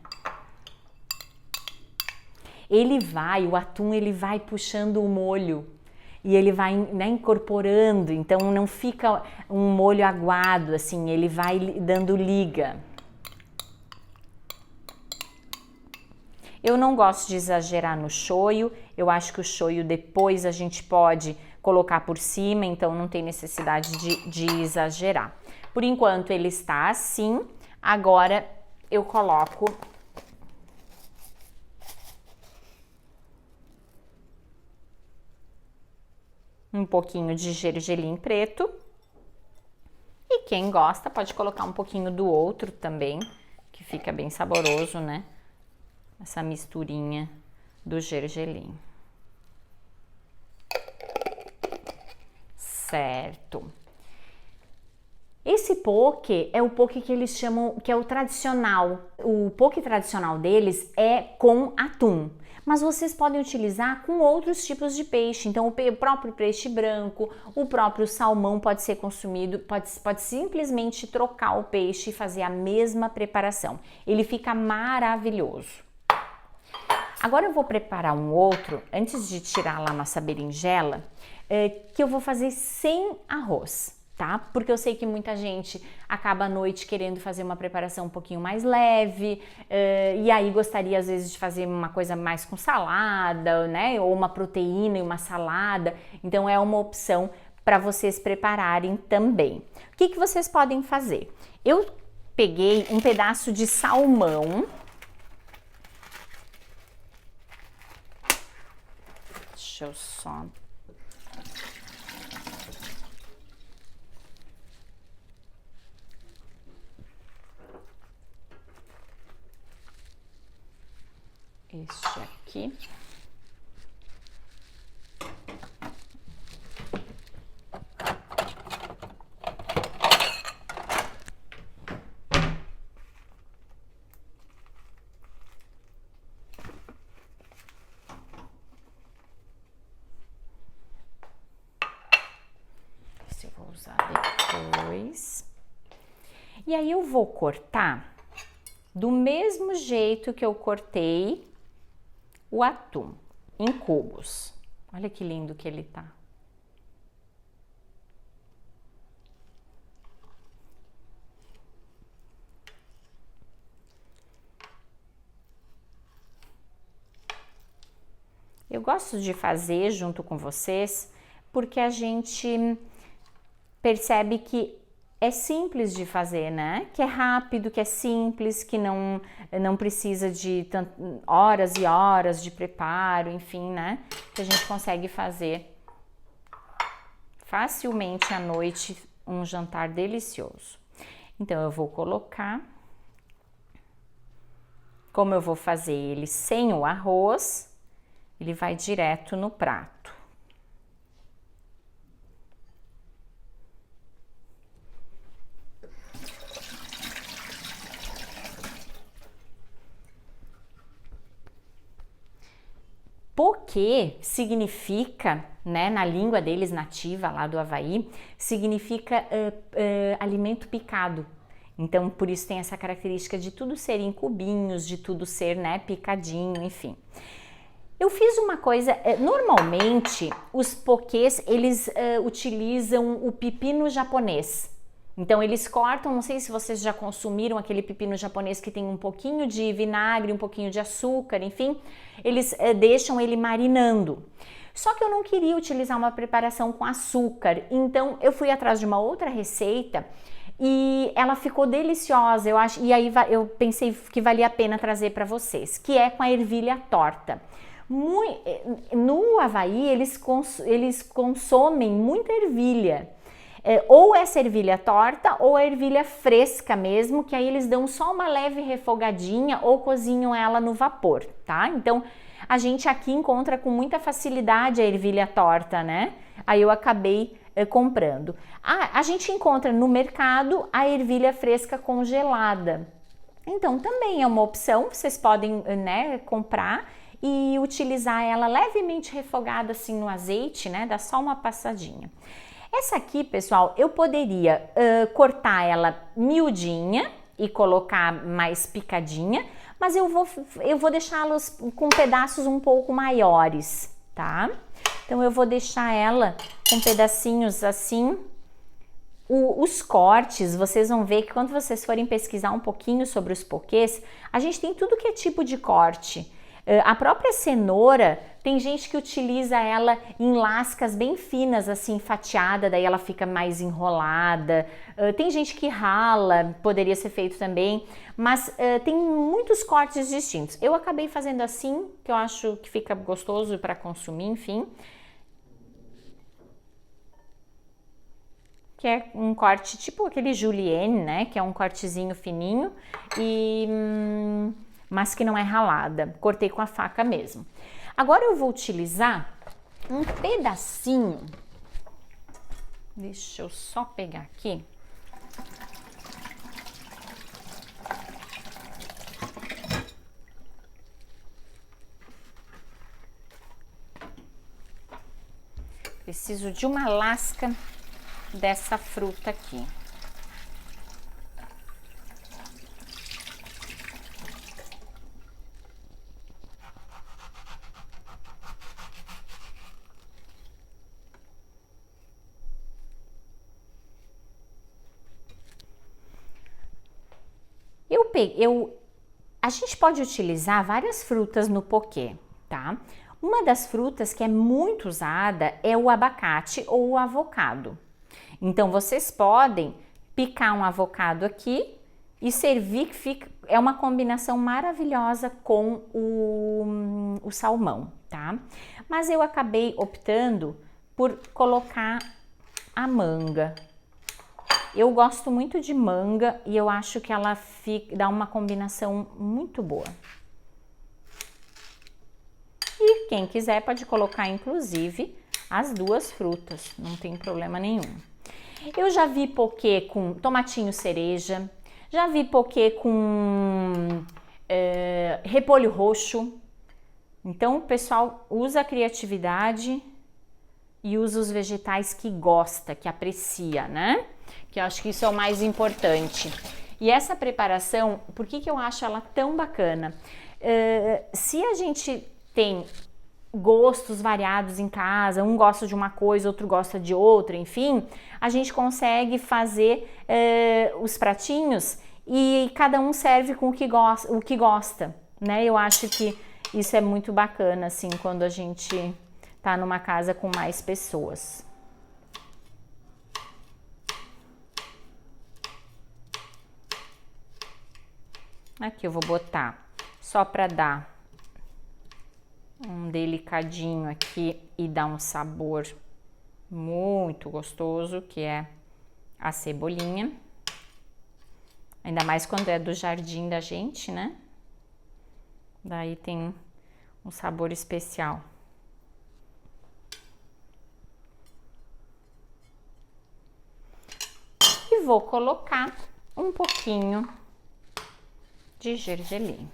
Speaker 1: O atum, ele vai puxando o molho. E ele vai, né, incorporando, então não fica um molho aguado, assim, ele vai dando liga. Eu não gosto de exagerar no shoyu, eu acho que o shoyu depois a gente pode colocar por cima, então não tem necessidade de exagerar. Por enquanto ele está assim, agora eu coloco um pouquinho de gergelim preto. E quem gosta pode colocar um pouquinho do outro também, que fica bem saboroso, né? Essa misturinha do gergelim. Certo. Esse poke é o poke que eles chamam, que é o tradicional. O poke tradicional deles é com atum. Mas vocês podem utilizar com outros tipos de peixe. Então, o próprio peixe branco, o próprio salmão pode ser consumido, pode simplesmente trocar o peixe e fazer a mesma preparação. Ele fica maravilhoso. Agora eu vou preparar um outro, antes de tirar lá nossa berinjela, que eu vou fazer sem arroz. Tá? Porque eu sei que muita gente acaba à noite querendo fazer uma preparação um pouquinho mais leve, e aí gostaria às vezes de fazer uma coisa mais com salada, né? Ou uma proteína e uma salada. Então é uma opção para vocês prepararem também. O que vocês podem fazer? Eu peguei um pedaço de salmão. Deixa eu só... Este aqui. Esse eu vou usar depois. E aí eu vou cortar do mesmo jeito que eu cortei o atum em cubos. Olha que lindo que ele tá. Eu gosto de fazer junto com vocês porque a gente percebe que é simples de fazer, né? Que é rápido, que é simples, que não precisa de horas e horas de preparo, enfim, né? Que a gente consegue fazer facilmente à noite um jantar delicioso. Então, eu vou colocar, como eu vou fazer ele sem o arroz, ele vai direto no prato. Poke significa, né, na língua deles nativa lá do Havaí, significa alimento picado. Então, por isso tem essa característica de tudo ser em cubinhos, de tudo ser, né, picadinho, enfim. Eu fiz uma coisa, normalmente os pokês, eles utilizam o pepino japonês. Então eles cortam, não sei se vocês já consumiram aquele pepino japonês que tem um pouquinho de vinagre, um pouquinho de açúcar, enfim, eles deixam ele marinando. Só que eu não queria utilizar uma preparação com açúcar, então eu fui atrás de uma outra receita e ela ficou deliciosa, eu acho, e aí eu pensei que valia a pena trazer para vocês, que é com a ervilha torta. No Havaí, eles consomem muita ervilha. Ou essa ervilha torta ou a ervilha fresca mesmo, que aí eles dão só uma leve refogadinha ou cozinham ela no vapor, tá? Então, a gente aqui encontra com muita facilidade a ervilha torta, né? Aí eu acabei comprando. A gente encontra no mercado a ervilha fresca congelada. Então, também é uma opção, vocês podem, né, comprar e utilizar ela levemente refogada assim no azeite, né? Dá só uma passadinha. Essa aqui, pessoal, eu poderia cortar ela miudinha e colocar mais picadinha, mas eu vou deixá-los com pedaços um pouco maiores, tá? Então eu vou deixar ela com pedacinhos assim. Os cortes, vocês vão ver que quando vocês forem pesquisar um pouquinho sobre os pokês, a gente tem tudo que é tipo de corte. A própria cenoura, tem gente que utiliza ela em lascas bem finas, assim, fatiada, daí ela fica mais enrolada. Tem gente que rala, poderia ser feito também, mas tem muitos cortes distintos. Eu acabei fazendo assim, que eu acho que fica gostoso para consumir, enfim. Que é um corte tipo aquele julienne, né? Que é um cortezinho fininho mas que não é ralada. Cortei com a faca mesmo. Agora eu vou utilizar um pedacinho. Deixa eu só pegar aqui. Preciso de uma lasca dessa fruta aqui. A gente pode utilizar várias frutas no pokê, tá? Uma das frutas que é muito usada é o abacate ou o avocado. Então, vocês podem picar um avocado aqui e servir, que é uma combinação maravilhosa com o salmão, tá? Mas eu acabei optando por colocar a manga. Eu gosto muito de manga e eu acho que ela dá uma combinação muito boa. E quem quiser pode colocar, inclusive, as duas frutas, não tem problema nenhum. Eu já vi pokê com tomatinho cereja, já vi pokê com repolho roxo. Então, o pessoal usa a criatividade e usa os vegetais que gosta, que aprecia, né? Que eu acho que isso é o mais importante. E essa preparação, por que eu acho ela tão bacana? Se a gente tem gostos variados em casa, um gosta de uma coisa, outro gosta de outra, enfim, a gente consegue fazer os pratinhos e cada um serve com o que gosta, né? Eu acho que isso é muito bacana, assim, quando a gente tá numa casa com mais pessoas. Aqui eu vou botar só para dar um delicadinho aqui e dar um sabor muito gostoso, que é a cebolinha. Ainda mais quando é do jardim da gente, né? Daí tem um sabor especial. E vou colocar um pouquinho de gergelim.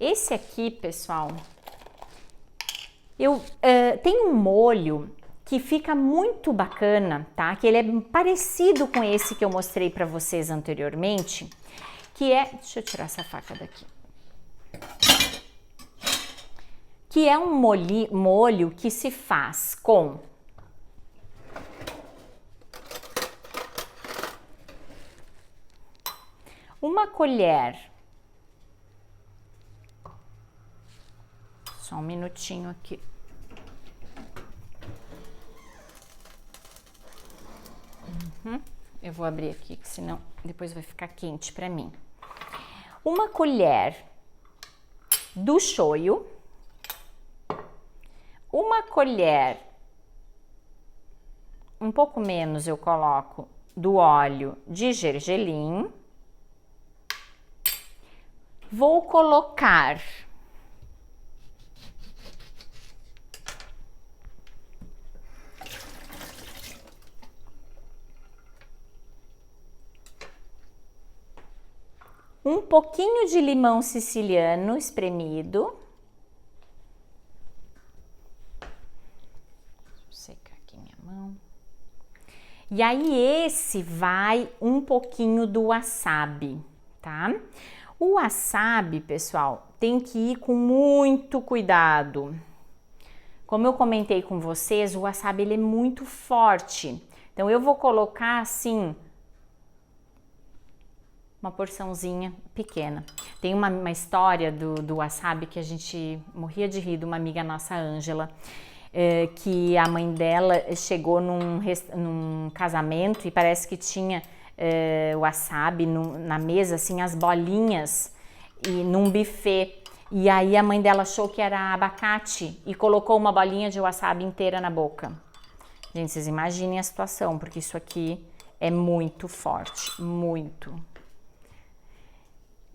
Speaker 1: Esse aqui, pessoal, eu tenho um molho que fica muito bacana, tá? Que ele é parecido com esse que eu mostrei para vocês anteriormente, que é, deixa eu tirar essa faca daqui, que é um molho que se faz com uma colher, só um minutinho aqui. Eu vou abrir aqui, que senão depois vai ficar quente para mim. Uma colher do shoyu, uma colher, um pouco menos eu coloco, do óleo de gergelim. Vou colocar um pouquinho de limão siciliano espremido. Vou secar aqui minha mão. E aí esse vai um pouquinho do wasabi, tá? O wasabi, pessoal, tem que ir com muito cuidado. Como eu comentei com vocês, o wasabi ele é muito forte. Então eu vou colocar assim uma porçãozinha pequena. Tem uma história do wasabi que a gente morria de rir, de uma amiga nossa, Ângela, que a mãe dela chegou num casamento e parece que tinha wasabi na mesa, assim, as bolinhas, e num buffet. E aí a mãe dela achou que era abacate e colocou uma bolinha de wasabi inteira na boca. Gente, vocês imaginem a situação, porque isso aqui é muito forte, muito.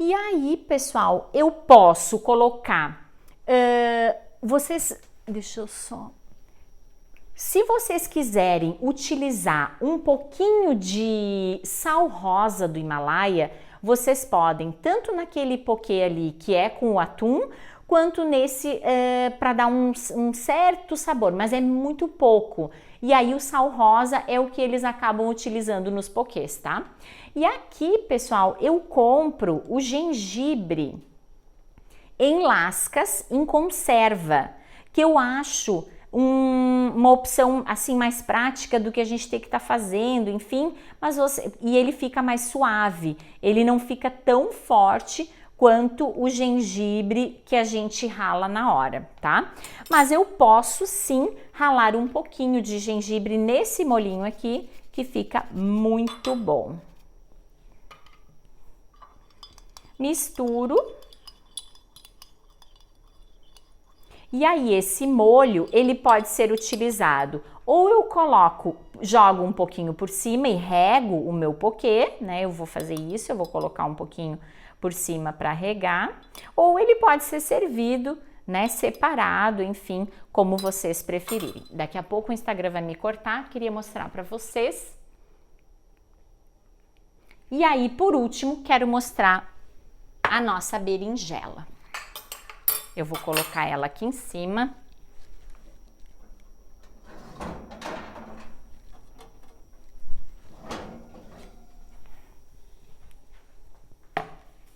Speaker 1: E aí, pessoal, eu posso colocar, deixa eu só... Se vocês quiserem utilizar um pouquinho de sal rosa do Himalaia, vocês podem, tanto naquele poké ali que é com o atum, quanto nesse para dar um certo sabor, mas é muito pouco. E aí o sal rosa é o que eles acabam utilizando nos pokés, tá? E aqui, pessoal, eu compro o gengibre em lascas, em conserva, que eu acho uma opção assim mais prática do que a gente tem que estar fazendo, enfim, e ele fica mais suave, ele não fica tão forte quanto o gengibre que a gente rala na hora, tá? Mas eu posso sim ralar um pouquinho de gengibre nesse molinho aqui, que fica muito bom. Misturo. E aí esse molho, ele pode ser utilizado, ou eu jogo um pouquinho por cima e rego o meu poké, né? Eu vou fazer isso, eu vou colocar um pouquinho por cima para regar, ou ele pode ser servido, né, separado, enfim, como vocês preferirem. Daqui a pouco o Instagram vai me cortar, queria mostrar para vocês. E aí, por último, quero mostrar a nossa berinjela. Eu vou colocar ela aqui em cima.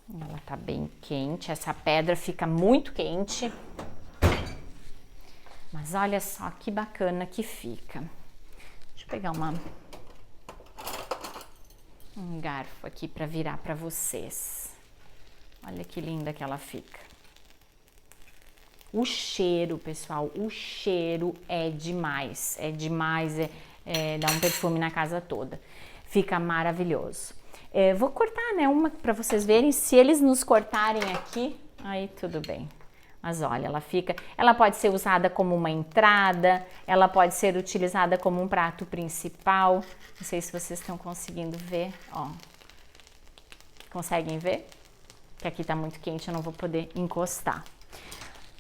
Speaker 1: Ela tá bem quente, essa pedra fica muito quente. Mas olha só que bacana que fica. Deixa eu pegar um garfo aqui para virar para vocês. Olha que linda que ela fica. O cheiro, pessoal, o cheiro é demais, dá um perfume na casa toda. Fica maravilhoso. Vou cortar, né, uma para vocês verem. Se eles nos cortarem aqui, aí tudo bem. Mas olha, ela pode ser usada como uma entrada, ela pode ser utilizada como um prato principal. Não sei se vocês estão conseguindo ver, ó. Conseguem ver? Que aqui tá muito quente, eu não vou poder encostar.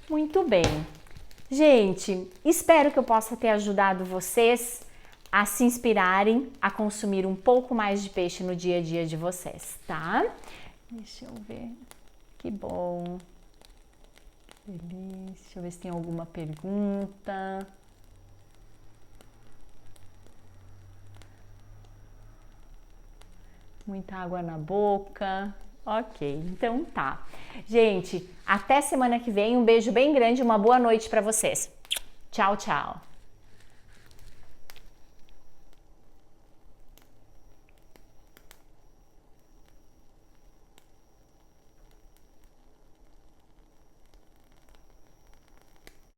Speaker 1: Muito bem. Gente, espero que eu possa ter ajudado vocês a se inspirarem a consumir um pouco mais de peixe no dia a dia de vocês, tá? Deixa eu ver. Que bom. Delícia. Deixa eu ver se tem alguma pergunta. Muita água na boca. Ok, então tá. Gente, até semana que vem. Um beijo bem grande, uma boa noite para vocês. Tchau, tchau.